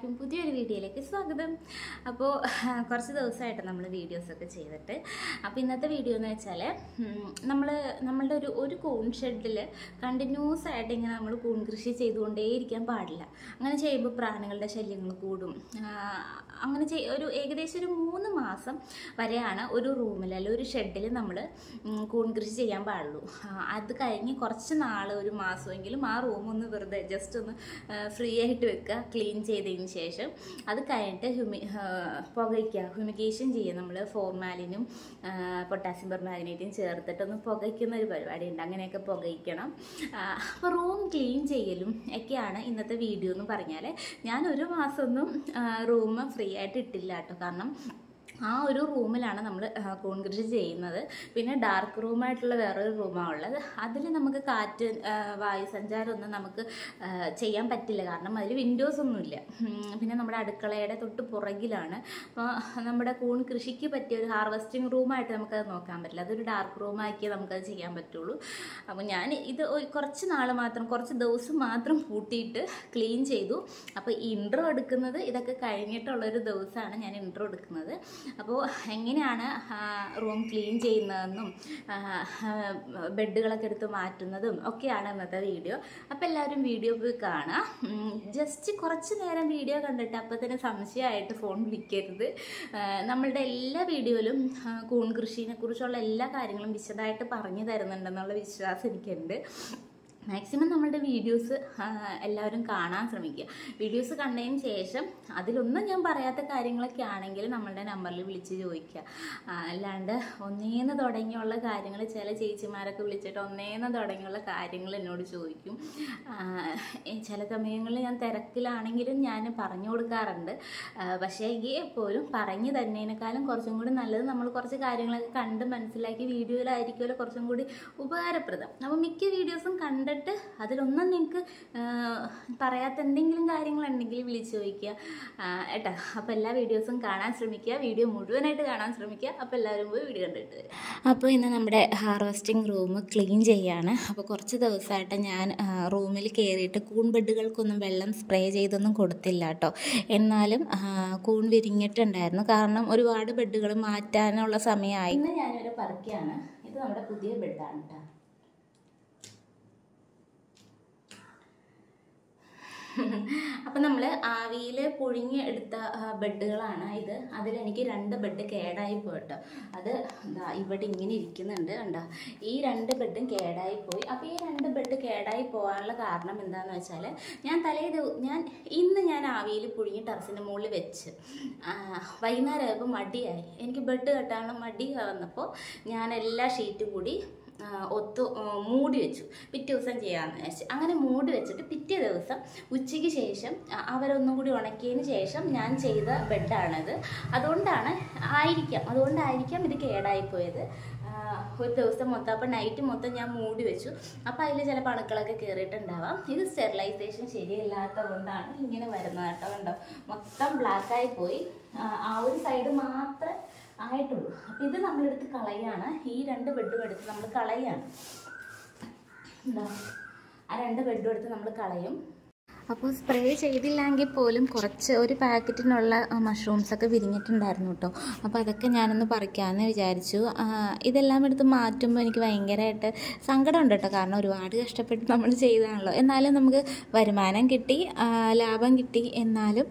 എല്ലാവർക്കും പുതിയൊരു വീഡിയോയിലേക്ക് സ്വാഗതം. അപ്പോൾ കുറച്ച് ദിവസമായിട്ട് നമ്മൾ വീഡിയോസൊക്കെ ചെയ്തിട്ട്, അപ്പോൾ ഇന്നത്തെ വീഡിയോ എന്ന് വെച്ചാൽ നമ്മളുടെ ഒരു കൂൺ ഷെഡിൽ കണ്ടിന്യൂസ് ആയിട്ട് ഇങ്ങനെ നമ്മൾ കൂൺ കൃഷി ചെയ്തുകൊണ്ടേയിരിക്കാൻ പാടില്ല. അങ്ങനെ ചെയ്യുമ്പോൾ പ്രാണികളുടെ ശല്യങ്ങൾ കൂടും. അങ്ങനെ ഏകദേശം ഒരു 3 മാസം വരെയാണ് ഒരു റൂമിൽ അല്ലെങ്കിൽ ഒരു ഷെഡിൽ നമ്മൾ കൂൺ കൃഷി ചെയ്യാൻ പാടുള്ളൂ. അത് കഴിഞ്ഞ് കുറച്ച് നാൾ, ഒരു മാസമെങ്കിലും ആ റൂം ഒന്ന് വെറുതെ ജസ്റ്റ് ഒന്ന് ഫ്രീ ആയിട്ട് വെക്കുക, ക്ലീൻ ചെയ്തതിന് ശേഷം അത് കഴിഞ്ഞിട്ട് ഹ്യൂമിഗേഷൻ ചെയ്യുക. നമ്മൾ ഫോർമാലിനും പൊട്ടാസ്യം പെർമാഗ്നേറ്റും ചേർത്തിട്ടൊന്ന് പുകയ്ക്കുന്ന ഒരു പരിപാടിയുണ്ട്. അങ്ങനെയൊക്കെ പുകയ്ക്കണം. അപ്പോൾ റൂം ക്ലീൻ ചെയ്യലും ഒക്കെയാണ് ഇന്നത്തെ വീഡിയോ എന്ന് പറഞ്ഞാൽ, ഞാൻ ഒരു മാസമൊന്നും റൂം ഫ്രീ ആയിട്ട് ഇട്ടില്ല കേട്ടോ. കാരണം ആ ഒരു റൂമിലാണ് നമ്മൾ കൂൺ കൃഷി ചെയ്യുന്നത്. പിന്നെ ഡാർക്ക് റൂമായിട്ടുള്ള വേറൊരു റൂമാണ് ഉള്ളത്. അതിൽ നമുക്ക് കാറ്റ്, വായുസഞ്ചാരമൊന്നും നമുക്ക് ചെയ്യാൻ പറ്റില്ല, കാരണം അതിൽ വിൻഡോസ് ഒന്നുമില്ല. പിന്നെ നമ്മുടെ അടുക്കളയുടെ തൊട്ട് പുറകിലാണ്. അപ്പോൾ നമ്മുടെ കൂൺ കൃഷിക്ക് പറ്റിയ ഒരു ഹാർവെസ്റ്റിംഗ് റൂമായിട്ട് നമുക്കത് നോക്കാൻ പറ്റില്ല. അതൊരു ഡാർക്ക് റൂമാക്കിയേ നമുക്കത് ചെയ്യാൻ പറ്റുള്ളൂ. അപ്പോൾ ഞാൻ ഇത് കുറച്ച് ദിവസം മാത്രം പൂട്ടിയിട്ട് ക്ലീൻ ചെയ്തു. അപ്പോൾ ഈ ഇൻട്രോ എടുക്കുന്നത് ഇതൊക്കെ കഴിഞ്ഞിട്ടുള്ളൊരു ദിവസമാണ് ഞാൻ ഇൻട്രോ എടുക്കുന്നത്. അപ്പോൾ എങ്ങനെയാണ് റൂം ക്ലീൻ ചെയ്യുന്നതെന്നും ബെഡുകളൊക്കെ എടുത്ത് മാറ്റുന്നതും ഒക്കെയാണ് ഇന്നത്തെ വീഡിയോ. അപ്പോൾ എല്ലാവരും വീഡിയോ പോയി കാണുക. ജസ്റ്റ് കുറച്ച് നേരം വീഡിയോ കണ്ടിട്ട് അപ്പോൾ തന്നെ സംശയമായിട്ട് ഫോൺ വിളിക്കരുത്. നമ്മളുടെ എല്ലാ വീഡിയോയിലും കൂൺ കൃഷിനെ കുറിച്ചുള്ള എല്ലാ കാര്യങ്ങളും വിശദമായിട്ട് പറഞ്ഞു തരുന്നുണ്ടെന്നുള്ള വിശ്വാസം എനിക്കുണ്ട്. മാക്സിമം നമ്മളുടെ വീഡിയോസ് എല്ലാവരും കാണാൻ ശ്രമിക്കുക. വീഡിയോസ് കണ്ടതിന് ശേഷം അതിലൊന്നും ഞാൻ പറയാത്ത കാര്യങ്ങളൊക്കെ ആണെങ്കിൽ നമ്മളുടെ നമ്പറിൽ വിളിച്ച് ചോദിക്കുക. അല്ലാണ്ട് ഒന്നേന്ന് തുടങ്ങിയുള്ള കാര്യങ്ങൾ ചില ചേച്ചിമാരൊക്കെ വിളിച്ചിട്ട് ഒന്നേന്ന് തുടങ്ങിയുള്ള കാര്യങ്ങൾ എന്നോട് ചോദിക്കും. ചില സമയങ്ങളിൽ ഞാൻ തിരക്കിലാണെങ്കിലും ഞാൻ പറഞ്ഞു കൊടുക്കാറുണ്ട്. പക്ഷേ എപ്പോഴും പറഞ്ഞു തന്നതിനേക്കാളും കുറച്ചും കൂടി നല്ലത് നമ്മൾ കുറച്ച് കാര്യങ്ങളൊക്കെ കണ്ട് മനസ്സിലാക്കി വീഡിയോയിലായിരിക്കുമല്ലോ കുറച്ചും കൂടി ഉപകാരപ്രദം. അപ്പോൾ മിക്ക വീഡിയോസും കണ്ട് അതിലൊന്നും നിങ്ങൾക്ക് പറയാത്ത എന്തെങ്കിലും കാര്യങ്ങളുണ്ടെങ്കിൽ വിളിച്ച് ചോദിക്കുക ഏട്ടാ. അപ്പോൾ എല്ലാ വീഡിയോസും കാണാൻ ശ്രമിക്കുക, വീഡിയോ മുഴുവനായിട്ട് കാണാൻ ശ്രമിക്കുക. അപ്പോൾ എല്ലാവരും പോയി വീഡിയോ കണ്ടിട്ട് വരും. അപ്പോൾ ഇന്ന് നമ്മുടെ ഹാർവെസ്റ്റിംഗ് റൂം ക്ലീൻ ചെയ്യാണ്. അപ്പോൾ കുറച്ച് ദിവസമായിട്ട് ഞാൻ റൂമിൽ കയറിയിട്ട് കൂൺ ബെഡുകൾക്കൊന്നും വെള്ളം സ്പ്രേ ചെയ്തൊന്നും കൊടുത്തില്ല കേട്ടോ. എന്നാലും കൂൺ വിരിഞ്ഞിട്ടുണ്ടായിരുന്നു, കാരണം ഒരുപാട് ബെഡുകൾ മാറ്റാനുള്ള സമയമായി. ഇന്ന് ഞാനിവരെ പറക്കുകയാണ്. ഇത് നമ്മുടെ പുതിയ ബെഡാണ് കേട്ടോ. അപ്പം നമ്മൾ ആവിയിൽ പുഴുങ്ങി എടുത്ത ബെഡുകളാണ് ഇത്. അതിലെനിക്ക് 2 ബെഡ് കേടായി പോയിട്ടോ. അത് ഇവിടെ ഇങ്ങനെ ഇരിക്കുന്നുണ്ട് കണ്ടോ. ഈ 2 ബെഡും കേടായി പോയി. അപ്പോൾ ഈ 2 ബെഡ് കേടായി പോകാനുള്ള കാരണം എന്താണെന്ന് വെച്ചാൽ, ഇന്ന് ഞാൻ ആവിയിൽ പുഴുങ്ങി ടെറസിൻ്റെ മുകളിൽ വെച്ച് വൈകുന്നേരമായപ്പോൾ മടിയായി. എനിക്ക് ബെഡ് കെട്ടാനുള്ള മടി വന്നപ്പോൾ ഞാൻ എല്ലാ ഷീറ്റും കൂടി മൂടി വെച്ചു. പിറ്റേ ദിവസം ചെയ്യാമെന്ന് വെച്ച് അങ്ങനെ മൂടി വെച്ചിട്ട് പിറ്റേ ദിവസം ഉച്ചയ്ക്ക് ശേഷം അവരൊന്നും കൂടി ഉണക്കിയതിന് ശേഷം ഞാൻ ചെയ്ത ബെഡാണത്. അതുകൊണ്ടായിരിക്കാം ഇത് കേടായിപ്പോയത്. ഒരു ദിവസം മൊത്തം, അപ്പോൾ നൈറ്റ് മൊത്തം ഞാൻ മൂടി വെച്ചു. അപ്പോൾ അതിൽ ചില അണുക്കളൊക്കെ കയറിയിട്ടുണ്ടാവാം. ഇത് സ്റ്റെറിലൈസേഷൻ ശരിയല്ലാത്തത് കൊണ്ടാണ് ഇങ്ങനെ വരുന്നത് കേട്ടോ. കണ്ടോ, മൊത്തം ബ്ലാക്കായി പോയി. ആ ഒരു സൈഡ് മാത്രമേ ആയിട്ടുള്ളൂ. അപ്പം ഇത് നമ്മളെടുത്ത് കളയാണ്. ഈ 2 ബെഡും എടുത്ത് നമ്മൾ കളയാണ്. എന്താ, ആ 2 ബെഡും എടുത്ത് നമ്മൾ കളയും. അപ്പോൾ സ്പ്രേ ചെയ്തില്ലെങ്കിൽ പോലും ഒരു പാക്കറ്റിനുള്ള മഷ്റൂംസൊക്കെ വിരിഞ്ഞിട്ടുണ്ടായിരുന്നു കേട്ടോ. അപ്പോൾ അതൊക്കെ ഞാനൊന്ന് പറിക്കാമെന്ന് വിചാരിച്ചു. ഇതെല്ലാം എടുത്ത് മാറ്റുമ്പോൾ എനിക്ക് ഭയങ്കരമായിട്ട് സങ്കടമുണ്ട് കേട്ടോ. കാരണം ഒരുപാട് കഷ്ടപ്പെട്ട് നമ്മൾ ചെയ്തതാണല്ലോ. എന്നാലും നമുക്ക് വരുമാനം കിട്ടി, ലാഭം കിട്ടി. എന്നാലും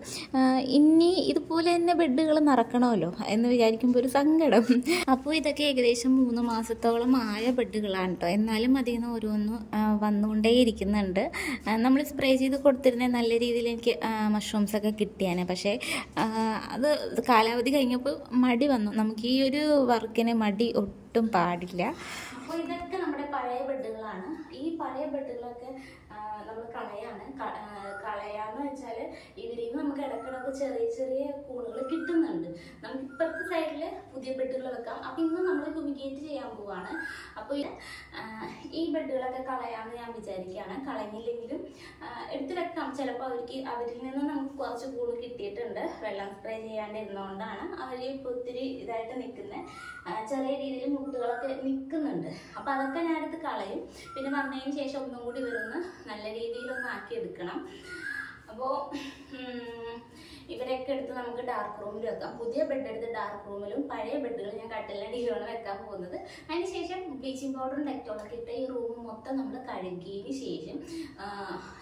ഇനി ഇതുപോലെ തന്നെ ബെഡുകൾ നിറക്കണമല്ലോ എന്ന് വിചാരിക്കുമ്പോൾ ഒരു സങ്കടം. അപ്പോൾ ഇതൊക്കെ ഏകദേശം 3 മാസത്തോളം ആയ ബെഡുകളാണ് കേട്ടോ. എന്നാലും അതിൽ നിന്ന് ഓരോന്നും വന്നുകൊണ്ടേ ഇരിക്കുന്നുണ്ട്. നമ്മൾ സ്പ്രേ ചെയ്ത് കൊടുത്തിരുന്ന നല്ല രീതിയിൽ എനിക്ക് മഷ്റൂംസൊക്കെ കിട്ടിയാണ്. പക്ഷേ അത് കാലാവധി കഴിഞ്ഞപ്പോൾ മടി വന്നു. നമുക്ക് ഈ ഒരു വർക്കിന് മടി ഒട്ടും പാടില്ല. അപ്പോൾ ഇതൊക്കെ നമ്മുടെ പഴയ ബെഡുകളാണ്. ഈ പഴയ ബെഡുകളൊക്കെ നമ്മൾ കളയാന്ന് വെച്ചാൽ ഇതിൽ നിന്ന് നമുക്ക് ഇടക്കിടക്ക് ചെറിയ കൂണുകൾ കിട്ടുന്നുണ്ട്. നമുക്ക് ഇപ്പുറത്തെ സൈഡിൽ പുതിയ ബെഡുകൾ വെക്കാം. അപ്പം ഇന്ന് നമ്മൾ ഹ്യൂമിഗേറ്റ് ചെയ്യാൻ പോവാണ്. അപ്പോൾ ഈ ബെഡുകളൊക്കെ കളയാമെന്ന് ഞാൻ വിചാരിക്കുകയാണ്. കളഞ്ഞില്ലെങ്കിലും എടുത്ത് വെക്കാം. ചിലപ്പോൾ അവരിൽ നിന്ന് നമുക്ക് കുറച്ച് കൂണ് കിട്ടിയിട്ടുണ്ട്. വെള്ളം സ്പ്രേ ചെയ്യാണ്ടിരുന്നതുകൊണ്ടാണ് അവർ ഇപ്പോൾ ഒത്തിരി ഇതായിട്ട് നിൽക്കുന്നത്. ചെറിയ രീതിയിൽ മുട്ടുകളൊക്കെ നിൽക്കുന്നുണ്ട്. അപ്പോൾ അതൊക്കെ ഞാനെടുത്ത് കളയും. പിന്നെ വന്നതിന് ശേഷം ഒന്നും കൂടി വരുന്ന നല്ല രീതിയിലൊന്ന് ആക്കി എടുക്കണം. അപ്പോൾ ഇവരൊക്കെ എടുത്ത് നമുക്ക് ഡാർക്ക് റൂമിൽ വെക്കാം. പുതിയ ബെഡ് എടുത്ത് ഡാർക്ക് റൂമിലും പഴയ ബെഡുകൾ ഞാൻ കട്ടിലടിയിലാണ് വെക്കാൻ പോകുന്നത്. അതിനുശേഷം ബ്ലീച്ചിങ് പൗഡറും ഡെറ്റോളൊക്കെ ഇട്ട് ഈ റൂം മൊത്തം നമ്മൾ കഴുകിയതിന് ശേഷം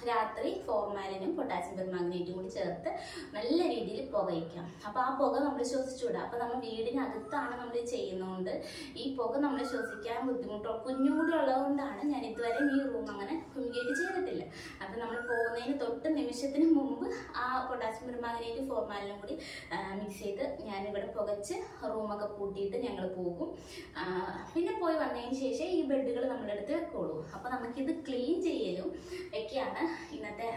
രാത്രി ഫോർമാലിനും പൊട്ടാസ്യം പെർമാംഗനേറ്റും കൂടി ചേർത്ത് നല്ല രീതിയിൽ പുകയിക്കാം. അപ്പോൾ ആ പുക നമ്മൾ ശ്വസിച്ചുവിടാം. അപ്പോൾ നമ്മൾ വീടിനകത്താണ് നമ്മൾ ചെയ്യുന്നതുകൊണ്ട് ഈ പുക നമ്മൾ ശ്വസിക്കാൻ ബുദ്ധിമുട്ടോ കുഞ്ഞും കൂടി ഉള്ളതുകൊണ്ടാണ് ഞാൻ ഇതുവരെ ഈ റൂം അങ്ങനെ ഫുമിഗേറ്റ് ചെയ്തിട്ടില്ല. അപ്പോൾ നമ്മൾ പോകുന്നതിന് തൊട്ട് നിമിഷത്തിന് മുമ്പ് ആ പൊട്ടാസ്യം പെർമാംഗനേറ്റ് ഫോർമാലിനും കൂടി മിക്സ് ചെയ്ത് ഞാനിവിടെ പുകച്ച് റൂമൊക്കെ പൂട്ടിയിട്ട് ഞങ്ങൾ പോകും. പിന്നെ പോയി വന്നതിന് ശേഷം ഈ ബെഡുകൾ നമ്മളെടുത്ത് വെക്കുള്ളൂ. അപ്പോൾ നമുക്കിത് ക്ലീൻ ചെയ്യലും ഒക്കെയാണ് ഇന്നത്തെ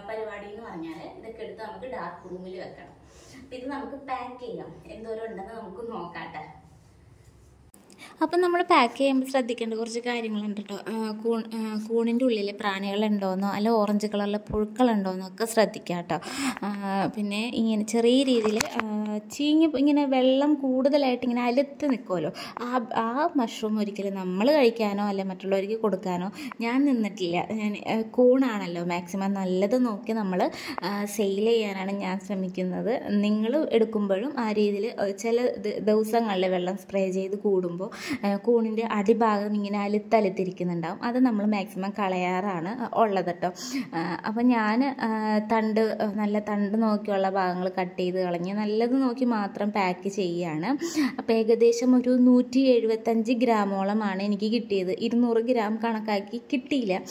പരിപാടി എന്ന് പറഞ്ഞാൽ. ഇതൊക്കെ എടുത്ത് നമുക്ക് ഡാർക്ക് റൂമിൽ വെക്കണം. അപ്പം ഇത് നമുക്ക് പാക്ക് ചെയ്യാം. എന്തോരം ഉണ്ടെന്ന് നമുക്ക് നോക്കാട്ടെ. അപ്പം നമ്മൾ പാക്ക് ചെയ്യുമ്പോൾ ശ്രദ്ധിക്കേണ്ട കുറച്ച് കാര്യങ്ങളുണ്ട് കേട്ടോ. കൂണിൻ്റെ ഉള്ളിൽ പ്രാണികളുണ്ടോയെന്നോ അല്ല ഓറഞ്ച് കളറിലെ പുഴുക്കളുണ്ടോയെന്നോ ഒക്കെ ശ്രദ്ധിക്കാം കേട്ടോ. പിന്നെ ഇങ്ങനെ ചെറിയ രീതിയിൽ ഇങ്ങനെ വെള്ളം കൂടുതലായിട്ട് ഇങ്ങനെ അലുത്ത് നിൽക്കുമല്ലോ, ആ മഷ്റൂം ഒരിക്കലും നമ്മൾ കഴിക്കാനോ അല്ല മറ്റുള്ളവർക്ക് കൊടുക്കാനോ ഞാൻ നിന്നിട്ടില്ല. ഞാൻ കൂണാണല്ലോ മാക്സിമം നല്ലത് നോക്കി നമ്മൾ സെയിൽ ചെയ്യാനാണ് ഞാൻ ശ്രമിക്കുന്നത്. നിങ്ങൾ എടുക്കുമ്പോഴും ആ രീതിയിൽ ചില ദിവസങ്ങളിൽ വെള്ളം സ്പ്രേ ചെയ്ത് കൂടുമ്പോൾ കൂണിൻ്റെ അടിഭാഗം ഇങ്ങനെ അലുത്തലുത്തിരിക്കുന്നുണ്ടാവും. അത് നമ്മൾ മാക്സിമം കളയാറാണ് ഉള്ളത് കേട്ടോ. അപ്പം ഞാൻ നല്ല തണ്ട് നോക്കിയുള്ള ഭാഗങ്ങൾ കട്ട് ചെയ്ത് കളഞ്ഞ് നല്ലത് നോക്കി മാത്രം പാക്ക് ചെയ്യുകയാണ്. അപ്പോൾ ഏകദേശം ഒരു 175 ഗ്രാമോളമാണ് എനിക്ക് കിട്ടിയത്. 200 ഗ്രാം കണക്കാക്കി കിട്ടിയില്ല.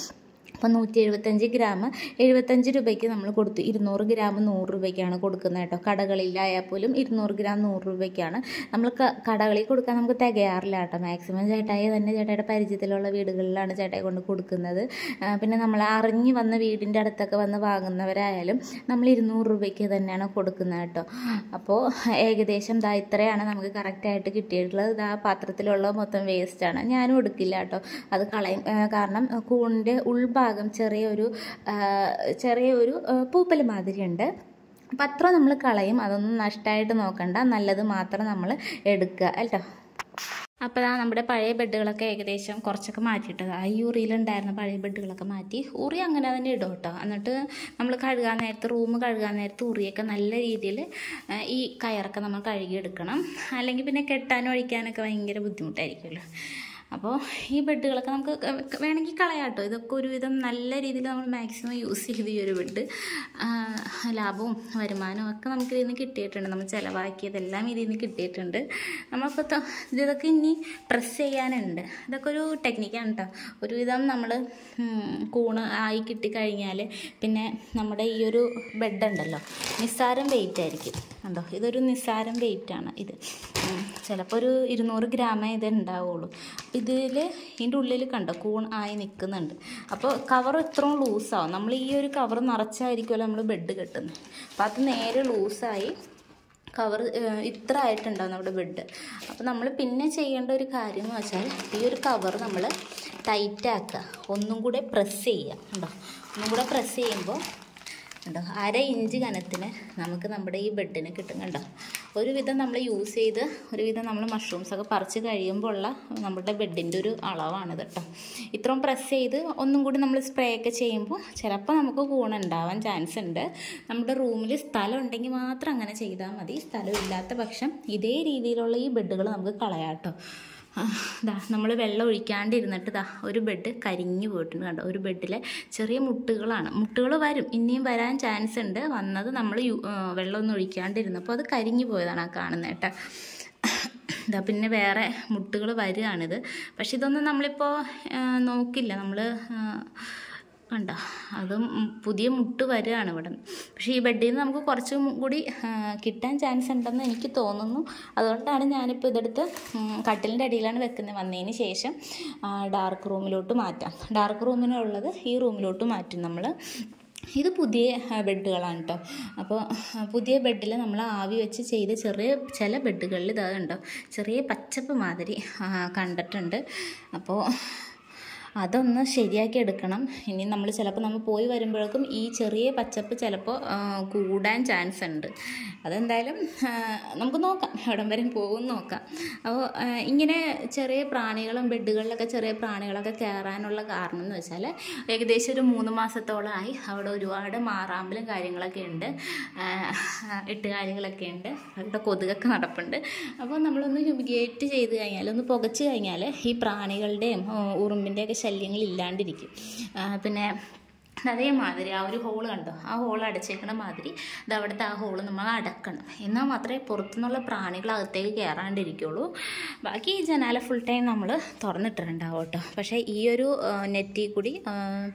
അപ്പോൾ 175 ഗ്രാം 75 രൂപയ്ക്ക് നമ്മൾ കൊടുത്തു. 200 ഗ്രാം 100 രൂപയ്ക്കാണ് കൊടുക്കുന്നത് കേട്ടോ. കടകളിലായാൽ പോലും 200 ഗ്രാം 100 രൂപയ്ക്കാണ്. നമ്മൾ കടകളിൽ കൊടുക്കാൻ നമുക്ക് തികയാറില്ല കേട്ടോ. മാക്സിമം ചേട്ടായി തന്നെ ചേട്ടായിയുടെ പരിചയത്തിലുള്ള വീടുകളിലാണ് ചേട്ടായി കൊണ്ട് കൊടുക്കുന്നത്. പിന്നെ നമ്മൾ അറിഞ്ഞ് വന്ന വീടിൻ്റെ അടുത്തൊക്കെ വന്ന് വാങ്ങുന്നവരായാലും നമ്മൾ 200 രൂപയ്ക്ക് തന്നെയാണ് കൊടുക്കുന്നത് കേട്ടോ. അപ്പോൾ ഏകദേശം ഇത്രയാണ് നമുക്ക് കറക്റ്റായിട്ട് കിട്ടിയിട്ടുള്ളത്. ആ പാത്രത്തിലുള്ള മൊത്തം വേസ്റ്റാണ്. ഞാനും എടുക്കില്ല കേട്ടോ, അത് കളയും. കാരണം കൂണിൻ്റെ ഉൾഭാഗം ചെറിയൊരു പൂപ്പൽ മാതിരിയുണ്ട്. അപ്പം അത്ര നമ്മൾ കളയും. അതൊന്നും നഷ്ടമായിട്ട് നോക്കണ്ട, നല്ലത് മാത്രം നമ്മൾ എടുക്കുക കേട്ടോ. അപ്പോൾ നമ്മുടെ പഴയ ബെഡുകളൊക്കെ ഏകദേശം കുറച്ചൊക്കെ മാറ്റിയിട്ടത്. ഈ ഉറിയിലുണ്ടായിരുന്ന പഴയ ബെഡുകളൊക്കെ മാറ്റി. ഉറി അങ്ങനെ തന്നെ ഇടും കേട്ടോ. എന്നിട്ട് നമ്മൾ കഴുകാൻ നേരത്ത് റൂം കഴുകാൻ നേരത്ത് ഉറിയൊക്കെ നല്ല രീതിയിൽ ഈ കയറൊക്കെ നമ്മൾ കഴുകിയെടുക്കണം. അല്ലെങ്കിൽ പിന്നെ കെട്ടാനും അഴിക്കാനൊക്കെ ഭയങ്കര ബുദ്ധിമുട്ടായിരിക്കുമല്ലോ. അപ്പോൾ ഈ ബെഡുകളൊക്കെ നമുക്ക് വേണമെങ്കിൽ കളയാം കേട്ടോ. ഇതൊക്കെ ഒരുവിധം നല്ല രീതിയിൽ നമ്മൾ മാക്സിമം യൂസ് ചെയ്ത് ഈ ഒരു ബെഡ് ലാഭവും വരുമാനവും ഒക്കെ നമുക്ക് ഇതിൽ നിന്ന് കിട്ടിയിട്ടുണ്ട്. നമ്മൾ ചിലവാക്കിയതെല്ലാം ഇതിൽ നിന്ന് കിട്ടിയിട്ടുണ്ട്. നമ്മളിപ്പോൾ ഇതൊക്കെ ഇനി പ്രസ് ചെയ്യാനുണ്ട്. ഇതൊക്കെ ഒരു ടെക്നിക്കാണ് കേട്ടോ. ഒരുവിധം നമ്മൾ കൂണ് ആയി കിട്ടിക്കഴിഞ്ഞാൽ പിന്നെ നമ്മുടെ ഈ ഒരു ബെഡ് ഉണ്ടല്ലോ നിസ്സാരം വെയിറ്റ് ആയിരിക്കും. കണ്ടോ, ഇതൊരു നിസ്സാരം വെയിറ്റാണ്. ഇത് ചിലപ്പോൾ ഒരു 200 ഗ്രാമേ ഇത് ഉണ്ടാവുള്ളൂ. ഇതിൻ്റെ ഉള്ളിൽ കണ്ടോ കൂൺ ആയി നിൽക്കുന്നുണ്ട്. അപ്പോൾ കവർ ഇത്രയും ലൂസാവും. നമ്മൾ ഈ ഒരു കവർ നിറച്ചായിരിക്കുമല്ലോ നമ്മൾ ബെഡ് കെട്ടുന്നത്. അപ്പോൾ അത് നേരെ ലൂസായി കവർ ഇത്ര ആയിട്ടുണ്ടാവും നമ്മുടെ ബെഡ്. അപ്പോൾ നമ്മൾ പിന്നെ ചെയ്യേണ്ട ഒരു കാര്യം എന്ന് വെച്ചാൽ ഈ ഒരു കവർ നമ്മൾ ടൈറ്റാക്കുക, ഒന്നും കൂടെ പ്രസ് ചെയ്യുക. കണ്ടോ, ഒന്നും കൂടെ പ്രസ് ചെയ്യുമ്പോൾ കണ്ടോ 1/2 ഇഞ്ച് കനത്തിന് നമുക്ക് നമ്മുടെ ഈ ബെഡിന് കിട്ടും. കണ്ടോ, ഒരുവിധം നമ്മൾ യൂസ് ചെയ്ത് ഒരുവിധം നമ്മൾ മഷ്റൂംസൊക്കെ പറിച്ച് കഴിയുമ്പോൾ ഉള്ള നമ്മുടെ ബെഡിൻ്റെ ഒരു അളവാണിത് കേട്ടോ. ഇത്രയും പ്രസ് ചെയ്ത് ഒന്നും കൂടി നമ്മൾ സ്പ്രേ ഒക്കെ ചെയ്യുമ്പോൾ ചിലപ്പോൾ നമുക്ക് കൂണുണ്ടാവാൻ ചാൻസ് ഉണ്ട്. നമ്മുടെ റൂമിൽ സ്ഥലം ഉണ്ടെങ്കിൽ മാത്രം അങ്ങനെ ചെയ്താൽ മതി. സ്ഥലം ഇല്ലാത്ത പക്ഷം ഇതേ രീതിയിലുള്ള ഈ ബെഡുകൾ നമുക്ക് കളയാം കേട്ടോ. നമ്മൾ വെള്ളം ഒഴിക്കാണ്ടിരുന്നിട്ട് ഒരു ബെഡ് കരിഞ്ഞു പോയിട്ടുണ്ട്. കണ്ടോ, ഒരു ബെഡിലെ ചെറിയ മുട്ടുകൾ വരും, ഇനിയും വരാൻ ചാൻസ് ഉണ്ട്. വന്നത് നമ്മൾ വെള്ളമൊന്നും ഒഴിക്കാണ്ടിരുന്നപ്പോൾ അത് കരിഞ്ഞു പോയതാണ് ആ കാണുന്നത് കേട്ടോ. പിന്നെ വേറെ മുട്ടുകൾ വരികയാണിത്. പക്ഷെ ഇതൊന്നും നമ്മളിപ്പോൾ നോക്കില്ല. നമ്മൾ കണ്ടോ, അതും പുതിയ മുട്ട് വരികയാണ് ഇവിടെ. പക്ഷേ ഈ ബെഡിൽ നിന്ന് നമുക്ക് കുറച്ചും കൂടി കിട്ടാൻ ചാൻസ് ഉണ്ടെന്ന് എനിക്ക് തോന്നുന്നു. അതുകൊണ്ടാണ് ഞാനിപ്പോൾ ഇതെടുത്ത് കട്ടിലിൻ്റെ അടിയിലാണ് വെക്കുന്നത്. വന്നതിന് ശേഷം ഡാർക്ക് റൂമിലോട്ട് മാറ്റാം. ഡാർക്ക് റൂമിനുള്ളത് ഈ റൂമിലോട്ട് മാറ്റും നമ്മൾ. ഇത് പുതിയ ബെഡുകളാണ് കേട്ടോ. അപ്പോൾ പുതിയ ബെഡിൽ നമ്മൾ ആവി വെച്ച് ചെയ്ത് ചില ബെഡുകളിൽ ഇതുണ്ടോ ചെറിയ പച്ചപ്പ് മാതിരി കണ്ടിട്ടുണ്ട്. അപ്പോൾ അതൊന്ന് ശരിയാക്കി എടുക്കണം. ഇനി നമ്മൾ ചിലപ്പോൾ നമ്മൾ പോയി വരുമ്പോഴേക്കും ഈ ചെറിയ പച്ചപ്പ് ചിലപ്പോൾ കൂടാൻ ചാൻസ് ഉണ്ട്. അതെന്തായാലും നമുക്ക് നോക്കാം, എവിടം വരെ പോകും നോക്കാം. അപ്പോൾ ഇങ്ങനെ ചെറിയ പ്രാണികളും ബെഡുകളിലൊക്കെ ചെറിയ പ്രാണികളൊക്കെ കയറാനുള്ള കാരണം എന്ന് വെച്ചാൽ ഏകദേശം ഒരു 3 മാസത്തോളമായി അവിടെ ഒരുപാട് മാറാമ്പലും കാര്യങ്ങളൊക്കെ ഉണ്ട്, എട്ടുകാലികളൊക്കെ ഉണ്ട്, അവിടെ കൊതുകൊക്കെ നടപ്പുണ്ട്. അപ്പോൾ നമ്മളൊന്ന് ഹ്യൂമിഗേറ്റ് ചെയ്ത് കഴിഞ്ഞാൽ, ഒന്ന് പുകച്ച് കഴിഞ്ഞാൽ ഈ പ്രാണികളുടെയും ഉറുമ്പിൻ്റെയൊക്കെ ശല്യങ്ങൾ ഇല്ലാണ്ടിരിക്കും. പിന്നെ അതേമാതിരി ആ ഒരു ഹോള് കണ്ടോ, ആ ഹോൾ അടച്ചേക്കണ മാതിരി ഇത് അവിടുത്തെ ആ ഹോള് നമ്മൾ അടക്കണം. എന്നാൽ മാത്രമേ പുറത്തുനിന്നുള്ള പ്രാണികൾ അകത്തേക്ക് കയറാണ്ടിരിക്കുള്ളൂ. ബാക്കി ഈ ജനാല ഫുൾ ടൈം നമ്മൾ തുറന്നിട്ടിട്ടുണ്ടാവും കേട്ടോ. പക്ഷേ ഈ ഒരു നെറ്റിൽ കൂടി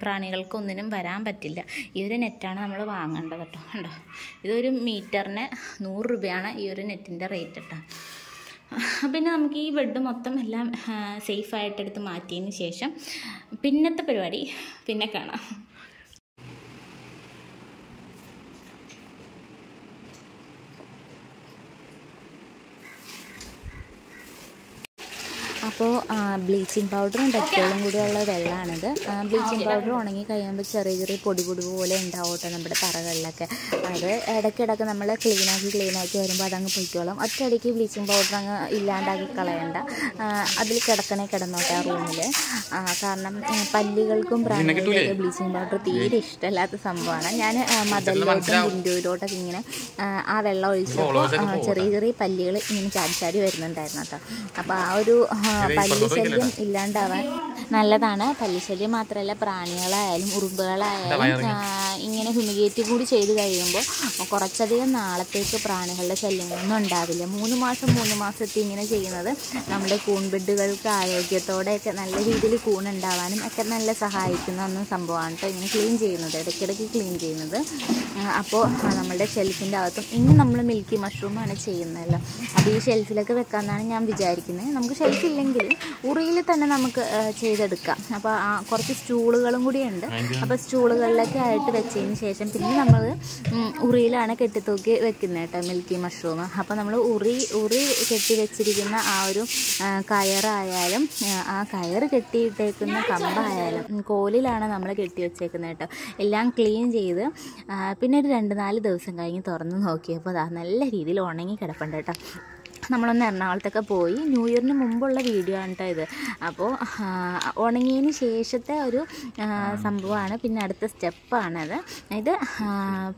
പ്രാണികൾക്കൊന്നിനും വരാൻ പറ്റില്ല. ഈ ഒരു നെറ്റാണ് നമ്മൾ വാങ്ങേണ്ടത് കേട്ടോ. കണ്ടോ, ഇതൊരു മീറ്ററിന് 100 രൂപയാണ് ഈ ഒരു നെറ്റിൻ്റെ റേറ്റ് കേട്ടോ. പിന്നെ നമുക്ക് ഈ ബെഡ് മൊത്തം എല്ലാം സേഫായിട്ടെടുത്ത് മാറ്റിയതിന് ശേഷം പിന്നത്തെ പരിപാടി പിന്നെ കാണാം. അപ്പോൾ ബ്ലീച്ചിങ് പൗഡറും ഡെറ്റോളും കൂടിയുള്ള വെള്ളമാണിത്. ബ്ലീച്ചിങ് പൗഡർ ഉണങ്ങി കഴിയുമ്പോൾ ചെറിയ ചെറിയ പൊടി പോലെ ഉണ്ടാവും കേട്ടോ നമ്മുടെ തറകളിലൊക്കെ. അത് ഇടയ്ക്കിടയ്ക്ക് നമ്മൾ ക്ലീനാക്കി വരുമ്പോൾ അതങ്ങ് പൊയ്ക്കോളും. ഒറ്റയടിക്ക് ബ്ലീച്ചിങ് പൗഡർ അങ്ങ് ഇല്ലാണ്ടാക്കി കളയണ്ട, അതിൽ കിടന്നോട്ടെ ആ റൂമിൽ. കാരണം പല്ലികൾക്കും പ്രാണികൾക്കൊക്കെ ബ്ലീച്ചിങ് പൗഡർ തീരെ ഇഷ്ടമല്ലാത്ത സംഭവമാണ്. ഞാൻ മദലിലോട്ടും വിൻഡോയിലോട്ടൊക്കെ ഇങ്ങനെ ആ വെള്ളം ഒഴിച്ചപ്പോൾ ചെറിയ ചെറിയ പല്ലികൾ ഇങ്ങനെ ചാടി വരുന്നുണ്ടായിരുന്നു കേട്ടോ. അപ്പോൾ ആ ഒരു പല്ലിശല്യം ഇല്ലാണ്ടാവാൻ നല്ലതാണ്. പല്ലിശല്യം മാത്രമല്ല, പ്രാണികളായാലും ഉറുമ്പുകളായാലും ഇങ്ങനെ ഹ്യൂമിഗേറ്റ് കൂടി ചെയ്ത് കഴിയുമ്പോൾ കുറച്ചധികം നാളത്തേക്ക് പ്രാണികളുടെ ശല്യങ്ങളൊന്നും ഉണ്ടാവില്ല. 3 മാസത്തിൽ ഇങ്ങനെ ചെയ്യുന്നത് നമ്മുടെ കൂൺ ബെഡുകൾക്ക് ആരോഗ്യത്തോടെയൊക്കെ നല്ല രീതിയിൽ കൂണുണ്ടാവാനും ഒക്കെ നല്ല സഹായിക്കുന്ന ഒന്നും സംഭവമാണ് കേട്ടോ. ഇങ്ങനെ ക്ലീൻ ചെയ്യുന്നത്, ഇടയ്ക്കിടയ്ക്ക് ക്ലീൻ ചെയ്യുന്നത്. അപ്പോൾ നമ്മളുടെ ഷെൽഫിൻ്റെ അകത്തും ഇനി നമ്മൾ മിൽക്കി മഷ്റൂമാണ് ചെയ്യുന്നതല്ലോ. അപ്പോൾ ഈ ഷെൽഫിലൊക്കെ വെക്കാമെന്നാണ് ഞാൻ വിചാരിക്കുന്നത്. നമുക്ക് ഷെൽഫില്ലെങ്കിലും ഉറിയിൽ തന്നെ നമുക്ക് ചെയ്തെടുക്കാം. അപ്പോൾ കുറച്ച് സ്റ്റൂളുകളും കൂടിയുണ്ട്. അപ്പോൾ സ്റ്റൂളുകളിലൊക്കെ ആയിട്ട് വെച്ചതിന് ശേഷം പിന്നെ നമ്മൾ ഉറിയിലാണ് കെട്ടിത്തൂക്കി വെക്കുന്നത് കേട്ടോ മിൽക്കി മഷ്റൂം. അപ്പോൾ നമ്മൾ ഉറി കെട്ടി വെച്ചിരിക്കുന്ന ആ ഒരു കയറായാലും ആ കയറ് കെട്ടിയിട്ടേക്കുന്ന കമ്പായാലും കോലിലാണ് നമ്മൾ കെട്ടി വെച്ചേക്കുന്നത് കേട്ടോ. എല്ലാം ക്ലീൻ ചെയ്ത് പിന്നെ ഒരു 2-4 ദിവസം കഴിഞ്ഞ് തുറന്ന് നോക്കിയപ്പോൾ അത് നല്ല രീതിയിൽ ഉണങ്ങി കിടപ്പുണ്ട് കേട്ടോ. നമ്മളൊന്ന് എറണാകുളത്തൊക്കെ പോയി, ന്യൂ ഇയറിന് മുമ്പുള്ള വീഡിയോ ആണ് കേട്ടോ ഇത്. അപ്പോൾ ഉണങ്ങിയതിന് ശേഷത്തെ ഒരു സംഭവമാണ്. പിന്നെ അടുത്ത സ്റ്റെപ്പാണത്. ഇത്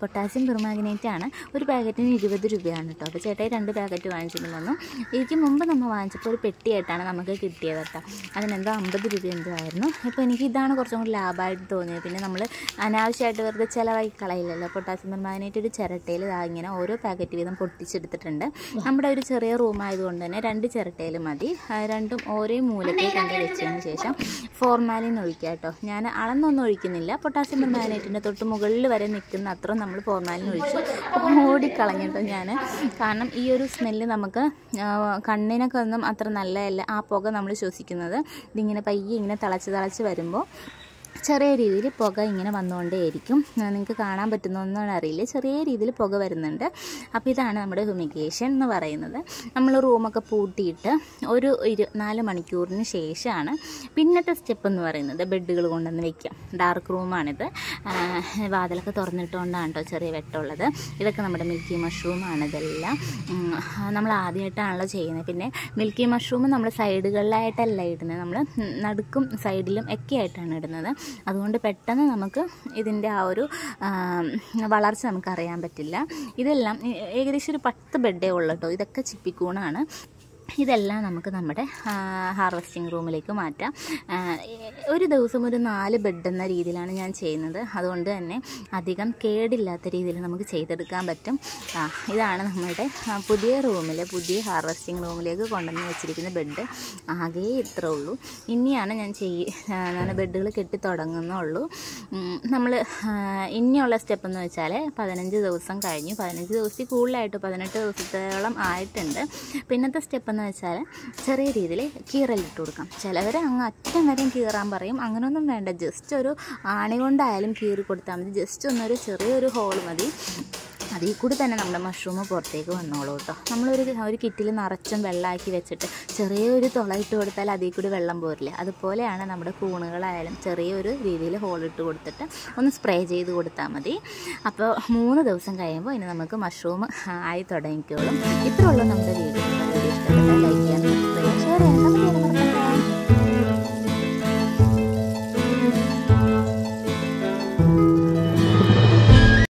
പൊട്ടാസ്യം പെർമാഗ്നേറ്റ് ആണ്. ഒരു പാക്കറ്റിന് 20 രൂപയാണ് കേട്ടോ. അപ്പോൾ ചേട്ടായി 2 പാക്കറ്റ് വാങ്ങിച്ചിട്ട് വന്നു. ഇതിക്ക് മുമ്പ് നമ്മൾ വാങ്ങിച്ചപ്പോൾ ഒരു പെട്ടിയായിട്ടാണ് നമുക്ക് കിട്ടിയത് കേട്ടോ. അതിനെന്തോ 50 രൂപ എന്തോ ആയിരുന്നു. അപ്പോൾ എനിക്ക് ഇതാണ് കുറച്ചും കൂടി ലാഭമായിട്ട് തോന്നിയത്. പിന്നെ നമ്മൾ അനാവശ്യമായിട്ട് വെറുതെ ചിലവായി കളയില്ലല്ലോ. പൊട്ടാസ്യം പെർമാഗ്നേറ്റ് ഒരു ചിരട്ടയിൽ ഇങ്ങനെ ഓരോ പാക്കറ്റ് വീതം പൊട്ടിച്ചെടുത്തിട്ടുണ്ട്. നമ്മുടെ ഒരു ചെറിയ റൂമായതുകൊണ്ട് തന്നെ 2 ചിരട്ടയിൽ മതി. രണ്ടും ഓരോ മൂലയ്ക്ക് കൊണ്ട് വെച്ചതിന് ശേഷം ഫോർമാലിൻ ഒഴിക്കുക കേട്ടോ. ഞാൻ അളന്നൊന്നും ഒഴിക്കുന്നില്ല. പൊട്ടാസ്യം പെർമാഗ്നേറ്റിൻ്റെ തൊട്ട് മുകളിൽ വരെ നിൽക്കുന്ന അത്ര നമ്മൾ ഫോർമാലിൻ ഒഴിച്ച് ഓടിക്കളഞ്ഞിട്ടോ ഞാൻ. കാരണം ഈ ഒരു സ്മെല്ല് നമുക്ക് കണ്ണിനൊക്കെ ഒന്നും അത്ര നല്ലതല്ല. ആ പുക നമ്മൾ ശ്വസിക്കുന്നത് ഇതിങ്ങനെ പയ്യെ ഇങ്ങനെ തിളച്ച് വരുമ്പോൾ ചെറിയ രീതിയിൽ പുക ഇങ്ങനെ വന്നുകൊണ്ടേയിരിക്കും. നിങ്ങൾക്ക് കാണാൻ പറ്റുന്നൊന്നും അറിയില്ല, ചെറിയ രീതിയിൽ പുക വരുന്നുണ്ട്. അപ്പോൾ ഇതാണ് നമ്മുടെ ഹ്യൂമിഗേഷൻ എന്ന് പറയുന്നത്. നമ്മൾ റൂമൊക്കെ പൂട്ടിയിട്ട് ഒരു 24 മണിക്കൂറിന് ശേഷമാണ് പിന്നത്തെ സ്റ്റെപ്പ് എന്ന് പറയുന്നത് ബെഡുകൾ കൊണ്ടുവന്ന് വയ്ക്കാം. ഡാർക്ക് റൂമാണിത്. വാതിലൊക്കെ തുറന്നിട്ടുകൊണ്ടാണ് കേട്ടോ ചെറിയ വെട്ടമുള്ളത്. ഇതൊക്കെ നമ്മുടെ മിൽക്കി മഷ്റൂമാണ്. ഇതെല്ലാം നമ്മൾ ആദ്യമായിട്ടാണല്ലോ ചെയ്യുന്നത്. പിന്നെ മിൽക്കി മഷ്റൂം നമ്മൾ സൈഡുകളിലായിട്ടല്ല ഇടുന്നത്, നമ്മൾ നടുക്കും സൈഡിലും ഒക്കെ ആയിട്ടാണ് ഇടുന്നത്. അതുകൊണ്ട് പെട്ടെന്ന് നമുക്ക് ഇതിൻ്റെ ആ ഒരു വളർച്ച നമുക്കറിയാൻ പറ്റില്ല. ഇതെല്ലാം ഏകദേശം ഒരു 10 ബെഡേ ഉള്ളൂ കേട്ടോ. ഇതൊക്കെ ചിപ്പിക്കൂണാണ്. ഇതെല്ലാം നമുക്ക് നമ്മുടെ ഹാർവെസ്റ്റിംഗ് റൂമിലേക്ക് മാറ്റാം. ഒരു ദിവസം ഒരു 4 ബെഡ് എന്ന രീതിയിലാണ് ഞാൻ ചെയ്യുന്നത്. അതുകൊണ്ട് തന്നെ അധികം കേടില്ലാത്ത രീതിയിൽ നമുക്ക് ചെയ്തെടുക്കാൻ പറ്റും. ഇതാണ് നമ്മുടെ പുതിയ റൂമിൽ, പുതിയ ഹാർവെസ്റ്റിംഗ് റൂമിലേക്ക് കൊണ്ടുവന്ന് വെച്ചിരിക്കുന്ന ബെഡ്. ആകെ ഇത്ര ഉള്ളൂ. ഇനിയാണ് ഞാൻ ബെഡുകൾ കെട്ടി തുടങ്ങുന്നുള്ളൂ. നമ്മൾ ഇനിയുള്ള സ്റ്റെപ്പ് എന്ന് വെച്ചാൽ 15 ദിവസം കഴിഞ്ഞു. 15 ദിവസത്തിൽ കൂടുതലായിട്ട് 18 ദിവസത്തോളം ആയിട്ടുണ്ട്. പിന്നത്തെ സ്റ്റെപ്പ് എന്ന് വെച്ചാൽ ചെറിയ രീതിയിൽ കീറലിട്ട് കൊടുക്കാം. ചിലവർ അങ്ങ് അറ്റം വരെയും കീറാൻ പറയും. അങ്ങനെയൊന്നും വേണ്ട, ജസ്റ്റ് ഒരു ആണി കൊണ്ടായാലും കീറി കൊടുത്താൽ മതി. ജസ്റ്റ് ചെറിയൊരു ഹോൾ മതി. അതിൽ കൂടി തന്നെ നമ്മുടെ മഷ്റൂം പുറത്തേക്ക് വന്നോളൂ കേട്ടോ. നമ്മളൊരു കിറ്റിൽ നിറച്ചും വെള്ളമാക്കി വെച്ചിട്ട് ചെറിയൊരു തുളയിട്ട് കൊടുത്താൽ അതിൽ കൂടി വെള്ളം പോരില്ലേ, അതുപോലെയാണ് നമ്മുടെ കൂണുകളായാലും ചെറിയൊരു രീതിയിൽ ഹോളിട്ട് കൊടുത്തിട്ട് ഒന്ന് സ്പ്രേ ചെയ്ത് കൊടുത്താൽ മതി. അപ്പോൾ 3 ദിവസം കഴിയുമ്പോൾ ഇനി നമുക്ക് മഷ്റൂം ആയി തുടങ്ങിക്കോളും. ഇത്രയുള്ളൂ നമ്മുടെ വീഡിയോ. ഇഷ്ടപ്പെട്ടാൽ ലൈക്ക് ചെയ്യാൻ, സബ്സ്ക്രൈബ് ചെയ്യാൻ, ഷെയർ ചെയ്യാൻ.